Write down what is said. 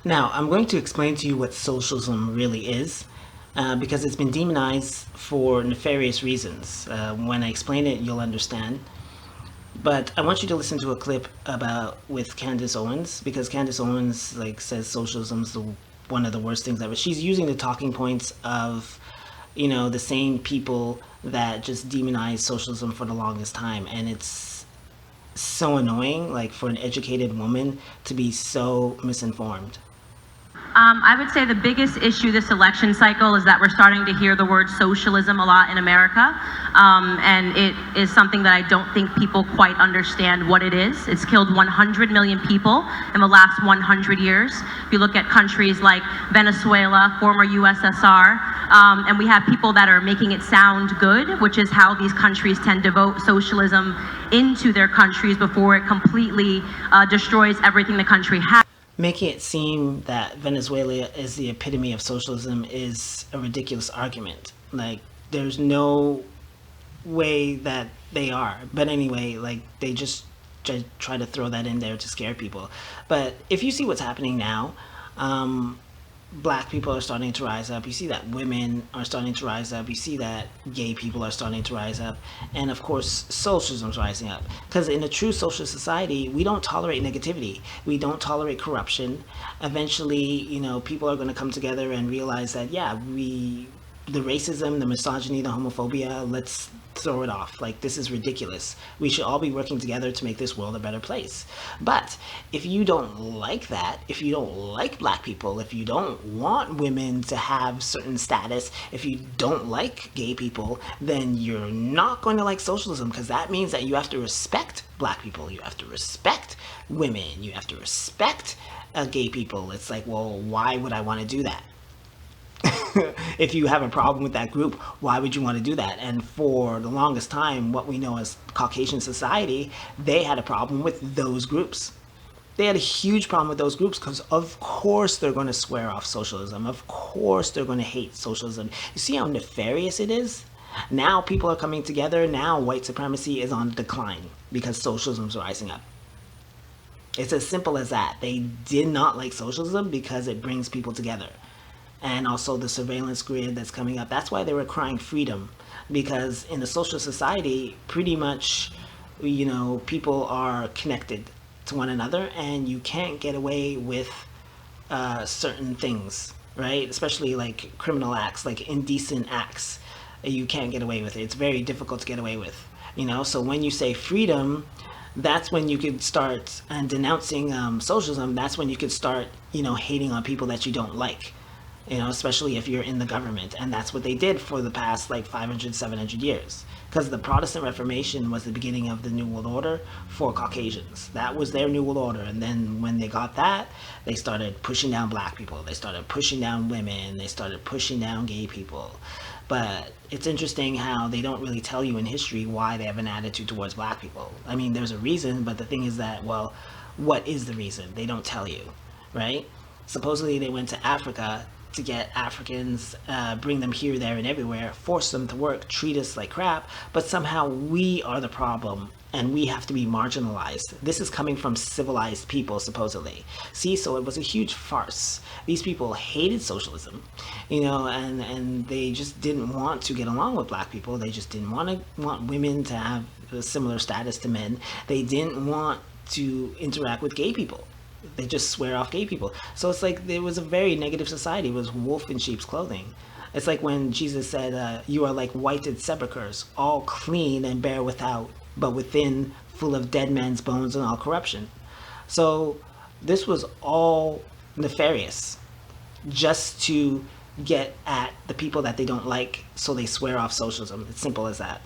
Now, I'm going to explain to you what socialism really is, because it's been demonized for nefarious reasons. When I explain it, you'll understand. But I want you to listen to a clip about with Candice Owens, because Candice Owens says socialism's one of the worst things ever. She's using the talking points of, the same people that just demonized socialism for the longest time, and it's so annoying, for an educated woman to be so misinformed. I would say the biggest issue this election cycle is that we're starting to hear the word socialism a lot in America, and it is something that I don't think people quite understand what it is. It's killed 100 million people in the last 100 years. If you look at countries like Venezuela, former USSR, and we have people that are making it sound good, which is how these countries tend to vote socialism into their countries before it completely destroys everything the country has. Making it seem that Venezuela is the epitome of socialism is a ridiculous argument. There's no way that they are. But anyway, they just try to throw that in there to scare people. But if you see what's happening now, black people are starting to rise up. You see that women are starting to rise up. You see that gay people are starting to rise up. And of course, socialism is rising up. Because in a true socialist society, we don't tolerate negativity. We don't tolerate corruption. Eventually, people are going to come together and realize that, the racism, the misogyny, the homophobia, let's throw it off. This is ridiculous. We should all be working together to make this world a better place. But if you don't like that, if you don't like black people, if you don't want women to have certain status, if you don't like gay people, then you're not going to like socialism, because that means that you have to respect black people, you have to respect women, you have to respect gay people. It's well, why would I want to do that? If you have a problem with that group, why would you want to do that? And for the longest time, what we know as Caucasian society, they had a problem with those groups. They had a huge problem with those groups because, of course, they're going to swear off socialism. Of course, they're going to hate socialism. You see how nefarious it is? Now people are coming together. Now white supremacy is on decline because socialism is rising up. It's as simple as that. They did not like socialism because it brings people together. And also the surveillance grid that's coming up. That's why they were crying freedom, because in a social society, pretty much, people are connected to one another, and you can't get away with certain things, right? Especially criminal acts, indecent acts. You can't get away with it. It's very difficult to get away with, So when you say freedom, that's when you could start denouncing socialism. That's when you could start, hating on people that you don't like. Especially if you're in the government. And that's what they did for the past 500, 700 years. Because the Protestant Reformation was the beginning of the New World Order for Caucasians. That was their New World Order. And then when they got that, they started pushing down black people. They started pushing down women. They started pushing down gay people. But it's interesting how they don't really tell you in history why they have an attitude towards black people. I mean, there's a reason, but the thing is that, well, what is the reason? They don't tell you, right? Supposedly they went to Africa to get Africans, bring them here, there, and everywhere, force them to work, treat us like crap, but somehow we are the problem and we have to be marginalized. This is coming from civilized people, supposedly. See, so it was a huge farce. These people hated socialism, and they just didn't want to get along with black people. They just didn't want women to have a similar status to men. They didn't want to interact with gay people. They just swear off gay people. So it's it was a very negative society. It was wolf in sheep's clothing. It's like when Jesus said, you are like whited sepulchres, all clean and bare without, but within full of dead men's bones and all corruption. So this was all nefarious, just to get at the people that they don't like, so they swear off socialism. It's simple as that.